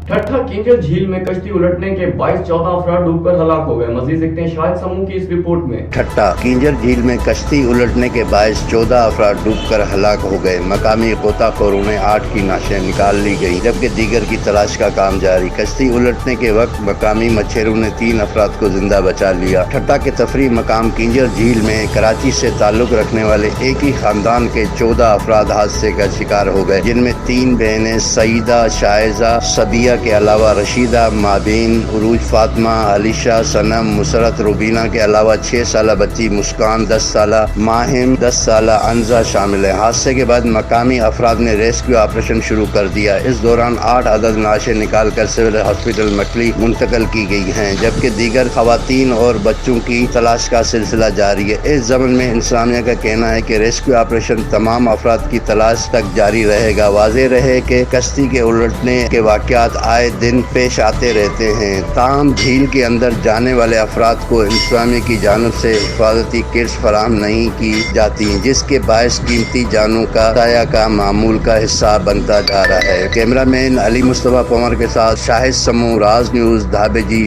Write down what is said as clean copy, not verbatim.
ठट्ठा किंजल झील में कश्ती उलटने के 22-14 अफराद डूबकर हलाक हो गए। मजीद देखते हैं शाहिद समूह की इस रिपोर्ट में। ठट्ठा किंजल झील में कश्ती उलटने के बायस 14 अफराद डूबकर हलाक हो गए। मकामी गोताखोरों में 8 की नाशें निकाल ली गई, जबकि दीगर की तलाश का काम जारी। कश्ती उलटने के वक्त मकामी मच्छरों ने 3 अफराद को जिंदा बचा लिया। ठट्ठा के तफरीह मकाम किंजल झील में कराची से ताल्लुक रखने वाले एक ही खानदान के 14 अफराद हादसे का शिकार हो गए, जिनमें 3 बहनें सईदा, शाइजा, सबिया के अलावा रशीदा, माबीन, उरूज, फातिमा, अलीशा, सनम, मुसरत, रुबीना के अलावा 6 साला बच्ची मुस्कान, 10 साला माहिम, 10 साला अंजा शामिल है। हादसे के बाद मकामी अफराद ने रेस्क्यू ऑपरेशन शुरू कर दिया। इस दौरान 8 अदद लाशें निकाल कर सिविल हॉस्पिटल मकली मुंतकिल की गई हैं, जबकि दीगर खवातीन और बच्चों की तलाश का सिलसिला जारी है। इस ज़मन में इंतज़ामिया का कहना है कि रेस्क्यू ऑपरेशन तमाम अफराद की तलाश तक जारी रहेगा। वाज़ेह रहे कि कश्ती के उलटने के वाक़यात आए दिन पेश आते रहते हैं, ताहम झील के अंदर जाने वाले अफराद को इंतज़ामिया की जानिब से हिफाजती किट्स फराहम नहीं की जाती, जिसके बायस कीमती जानों का साया का मामूल का हिस्सा बनता जा रहा है। कैमरामैन अली मुस्तफ़ा पंवर के साथ शाहिद समूह, राज न्यूज़, धाबेजी।